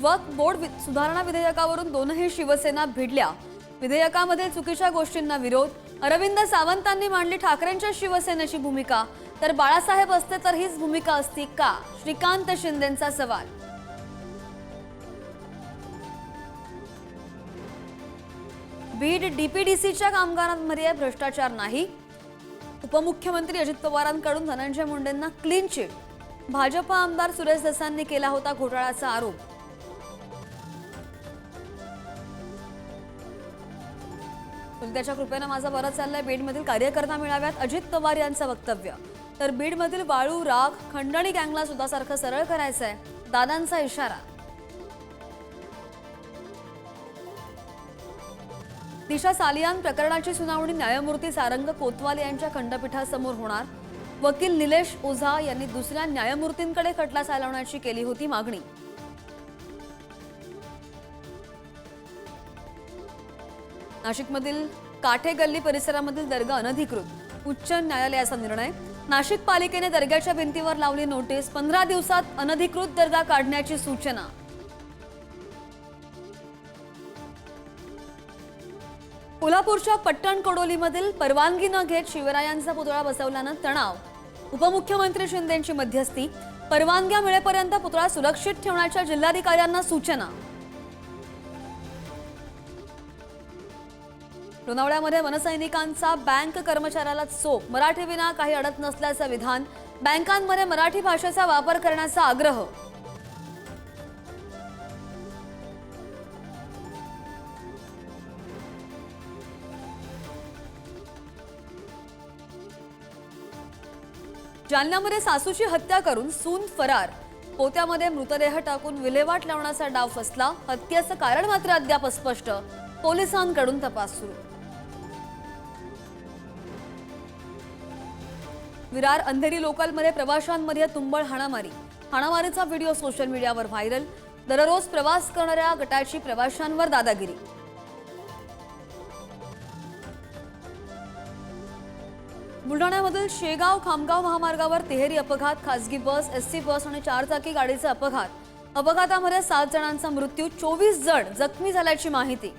वक्फ board सुधारणा विधेयकावरून दोनही शिवसेना भिडल्या। विधेयकामध्ये चुकीच्या गोष्टींना विरोध। अरविंद सावंतांनी मांडली ठाकरेंच्या शिवसेनेची भूमिका, तर बाळासाहेब असते तर हीच भूमिका असती का? श्रीकांत शिंदेंचा सवाल। बीड डीपीडीसीच्या कामगारांमध्ये भ्रष्टाचार नाही। उपमुख्यमंत्री अजित पवारांकडून धनंजय मुंडेंना क्लीन चिट। भाजपा आमदार सुरेश दसांनी केला होता घोटाळ्याचा आरोप। त्याच्या कृपेने माझा बरं चाललंय। बीडमधील कार्यकर्ता मेळाव्यात अजित पवार यांचं वक्तव्य। तर बीडमधील वाळू राग खंडणी गँगला सुद्धा सरळ करायचंय, दादांचा इशारा। दिशा सालियान प्रकरणाची सुनावणी न्यायमूर्ती सारंग कोतवाल यांच्या खंडपीठासमोर होणार। वकील निलेश ओझा यांनी दुसऱ्या न्यायमूर्तींकडे खटला चालवण्याची केली होती मागणी। नाशिकमधील काठे गल्ली परिसरामधील दर्गा अनधिकृत, उच्च न्यायालयाचा निर्णय। नाशिक पालिकेने दर्ग्याच्या भिंतीवर लावली नोटीस, 15 दिवसात अनधिकृत दर्गा काढण्याची सूचना। कोल्हापूरच्या पट्टण कोडोलीमधील परवानगी न घेत शिवरायांचा पुतळा बसवल्यानं तणाव। उपमुख्यमंत्री शिंदेंची मध्यस्थी। परवानग्या मिळेपर्यंत पुतळा सुरक्षित ठेवण्याच्या जिल्हाधिकाऱ्यांना सूचना। लोणावळ्यामध्ये वनसैनिकांचा बँक कर्मचाऱ्याला चोप, मराठी विना काही अडत नसल्याचं विधान। बँकांमध्ये मराठी भाषेचा वापर करण्याचा आग्रह। जालन्यामध्ये सासूची हत्या करून सून फरार। पोत्यामध्ये मृतदेह टाकून विल्हेवाट लावण्याचा डाव फसला। हत्येचं कारण मात्र अद्याप अस्पष्ट। पोलिसांकडून तपास सुरू। विरार अंधेरी लोकलमध्ये प्रवाशांमध्ये तुंबळ हाणामारी। हाणामारीचा व्हिडिओ सोशल मीडियावर व्हायरल। दररोज प्रवास करणाऱ्या गटाची प्रवाशांवर दादागिरी। बुलढाण्यामधील शेगाव खामगाव महामार्गावर तिहेरी अपघात। खासगी बस, एसटी बस आणि 4 चाकी गाडीचा अपघात। अपघातामध्ये 7 जणांचा मृत्यू, 24 जण जखमी झाल्याची माहिती।